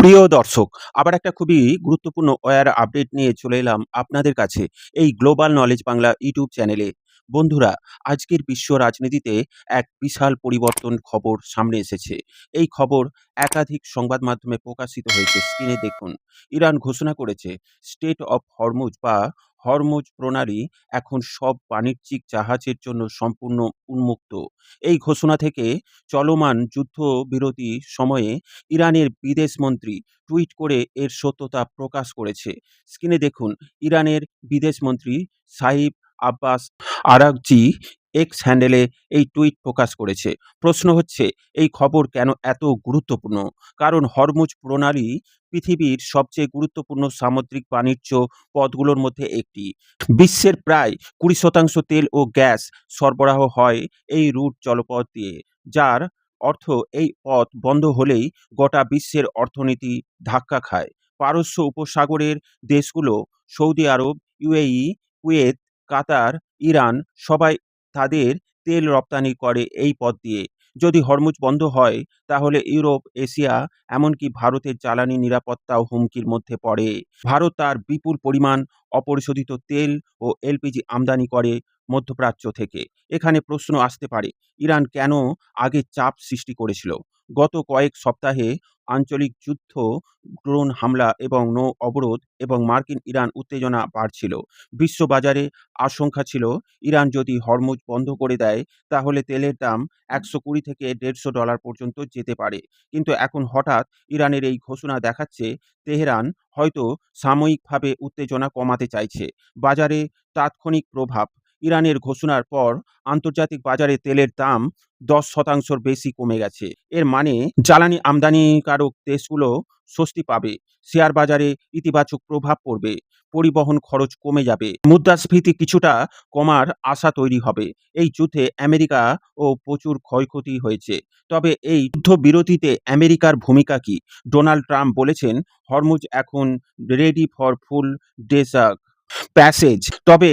প্রিয় দর্শক, আবার একটা খুবই গুরুত্বপূর্ণ আপডেট নিয়ে চলে এলাম আপনাদের কাছে এই গ্লোবাল নলেজ বাংলা ইউটিউব চ্যানেলে। বন্ধুরা, আজকের বিশ্ব রাজনীতিতে এক বিশাল পরিবর্তন খবর সামনে এসেছে। এই খবর একাধিক সংবাদ মাধ্যমে প্রকাশিত হয়েছে। স্ক্রিনে দেখুন। ইরান ঘোষণা করেছে স্টেট অফ হরমুজ বা হরমুজ প্রণালী এখন সব বাণিজ্যিক জাহাজের জন্য সম্পূর্ণ উন্মুক্ত। এই ঘোষণা থেকে চলমান যুদ্ধবিরতি সময়ে ইরানের বিদেশমন্ত্রী টুইট করে এর সত্যতা প্রকাশ করেছে। স্ক্রিনে দেখুন, ইরানের বিদেশমন্ত্রী সাহিব আব্বাস আরাগচি এক্স হ্যান্ডেলে এই টুইট প্রকাশ করেছে। প্রশ্ন হচ্ছে, এই খবর কেন এত গুরুত্বপূর্ণ? কারণ হরমুজ প্রণালী পৃথিবীর সবচেয়ে গুরুত্বপূর্ণ সামুদ্রিক বাণিজ্য পথগুলোর মধ্যে একটি। বিশ্বের প্রায় 20% তেল ও গ্যাস সরবরাহ হয় এই রুট জলপথ দিয়ে, যার অর্থ এই পথ বন্ধ হলেই গোটা বিশ্বের অর্থনীতি ধাক্কা খায়। পারস্য উপসাগরের দেশগুলো সৌদি আরব, ইউএই, কুয়েত, কাতার, ইরান সবাই তাদের তেল রপ্তানি করে এই পথ দিয়ে। যদি হরমুজ বন্ধ হয় তাহলে ইউরোপ, এশিয়া, এমনকি ভারতের জ্বালানি নিরাপত্তাও হুমকির মধ্যে পড়ে। ভারত তার বিপুল পরিমাণ অপরিশোধিত তেল ও এলপিজি আমদানি করে মধ্যপ্রাচ্য থেকে। এখানে প্রশ্ন আসতে পারে, ইরান কেন আগে চাপ সৃষ্টি করেছিল? গত কয়েক সপ্তাহে আঞ্চলিক যুদ্ধ, ড্রোন হামলা এবং নৌ অবরোধ এবং মার্কিন ইরান উত্তেজনা বাড়ছিল। বিশ্ববাজারে আশঙ্কা ছিল, ইরান যদি হরমুজ বন্ধ করে দেয় তাহলে তেলের দাম 120 থেকে $150 পর্যন্ত যেতে পারে। কিন্তু এখন হঠাৎ ইরানের এই ঘোষণা দেখাচ্ছে তেহরান হয়তো সাময়িকভাবে উত্তেজনা কমাতে চাইছে। বাজারে তাৎক্ষণিক প্রভাব। ইরানের ঘোষণার পর আন্তর্জাতিক বাজারে তেলের দাম 10% বেশি কমে গেছে। এর মানে জ্বালানি আমদানিকারক দেশগুলো স্বস্তি পাবে, শেয়ার বাজারে ইতিবাচক প্রভাব পড়বে, পরিবহন খরচ কমে যাবে, মুদ্রাস্ফীতি কিছুটা কমার আশা তৈরি হবে। এই যুদ্ধে আমেরিকা ও প্রচুর ক্ষয়ক্ষতি হয়েছে। তবে এই যুদ্ধবিরতিতে আমেরিকার ভূমিকা কি? ডোনাল্ড ট্রাম্প বলেছেন, হরমুজ এখন ready for full desert passage. তবে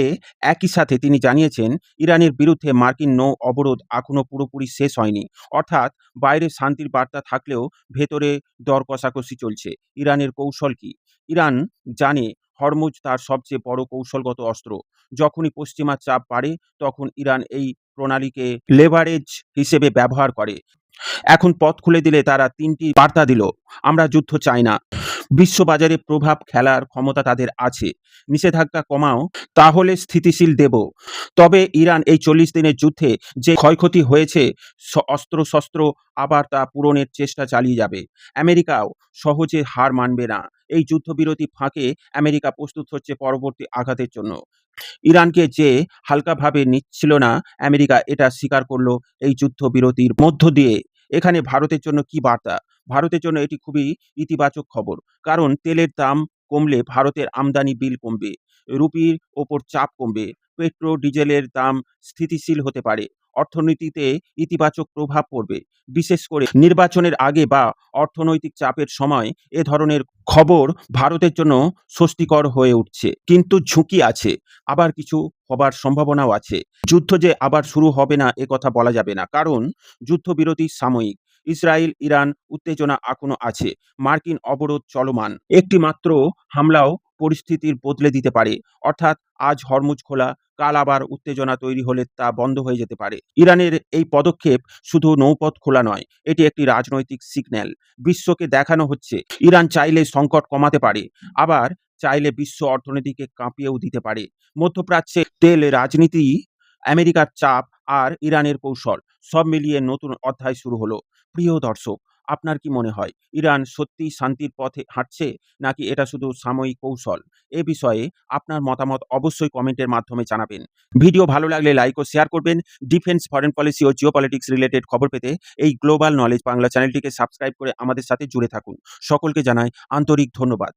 একই সাথে তিনি জানিয়েছেন, ইরানের বিরুদ্ধে মার্কিন নৌ অবরোধ এখনও পুরোপুরি শেষ হয়নি। অর্থাৎ বাইরে শান্তির বার্তা থাকলেও ভেতরে দর কষাকষি চলছে। ইরানের কৌশল কি? ইরান জানে হরমুজ তার সবচেয়ে বড় কৌশলগত অস্ত্র। যখনই পশ্চিমা চাপ বাড়ে তখন ইরান এই প্রণালীকে লেভারেজ হিসেবে ব্যবহার করে। এখন পথ খুলে দিলে তারা 3টি বার্তা দিল, আমরা যুদ্ধ চাই না, বিশ্ববাজারে প্রভাব ফেলার ক্ষমতা তাদের আছে, নিষেধাজ্ঞা কমাও, তাহলে স্থিতিশীল দেব। তবে ইরান এই 40 দিনের যুদ্ধে যে ক্ষয়ক্ষতি হয়েছে, অস্ত্রশস্ত্র আবার তা পূরণের চেষ্টা চালিয়ে যাবে। আমেরিকাও সহজে হার মানবে না। এই যুদ্ধবিরতি ফাঁকে আমেরিকা প্রস্তুত হচ্ছে পরবর্তী আঘাতের জন্য। ইরানকে যে হালকাভাবে নিচ্ছিল না আমেরিকা, এটা স্বীকার করলো এই যুদ্ধবিরতির মধ্য দিয়ে। এখানে ভারতের জন্য কি বার্তা? ভারতের জন্য এটি খুবই ইতিবাচক খবর। কারণ তেলের দাম কমলে ভারতের আমদানি বিল কমবে, রুপির ওপর চাপ কমবে, পেট্রো ডিজেলের দাম স্থিতিশীল হতে পারে, অর্থনীতিতে ইতিবাচক প্রভাব পড়বে। বিশেষ করে নির্বাচনের আগে বা অর্থনৈতিক চাপের সময় এ ধরনের খবর ভারতের জন্য স্বস্তিকর হয়ে উঠছে। কিন্তু ঝুঁকি আছে, আবার কিছু হবার সম্ভাবনাও আছে। যুদ্ধ যে আবার শুরু হবে না এ কথা বলা যাবে না, কারণ যুদ্ধবিরতি সাময়িক। ইসরায়েল ইরান উত্তেজনা এখনো আছে, মার্কিন অবরোধ চলমান। একটি মাত্র হামলাও পরিস্থিতির বদলে দিতে পারে। অর্থাৎ আজ হরমুজ খোলা, কাল আবার উত্তেজনা তৈরি হলে তা বন্ধ হয়ে যেতে পারে। ইরানের এই পদক্ষেপ শুধু নৌপথ খোলা নয়, এটি একটি রাজনৈতিক সিগন্যাল। বিশ্বকে দেখানো হচ্ছে, ইরান চাইলে সংকট কমাতে পারে, আবার চাইলে বিশ্ব অর্থনীতিকে কাঁপিয়েও দিতে পারে। মধ্যপ্রাচ্যে তেল রাজনীতি, আমেরিকার চাপ আর ইরানের কৌশল, সব মিলিয়ে নতুন অধ্যায় শুরু হলো। প্রিয় দর্শক, আপনার কি মনে হয়, ইরান সত্যিই শান্তির পথে হাঁটছে, নাকি এটা শুধু সাময়িক কৌশল? এ বিষয়ে আপনার মতামত অবশ্যই কমেন্টের মাধ্যমে জানাবেন। ভিডিও ভালো লাগলে লাইক ও শেয়ার করবেন। ডিফেন্স, ফরেন পলিসি ও জিওপলিটিক্স রিলেটেড খবর পেতে এই গ্লোবাল নলেজ বাংলা চ্যানেলটিকে সাবস্ক্রাইব করে আমাদের সাথে জুড়ে থাকুন। সকলকে জানাই আন্তরিক ধন্যবাদ।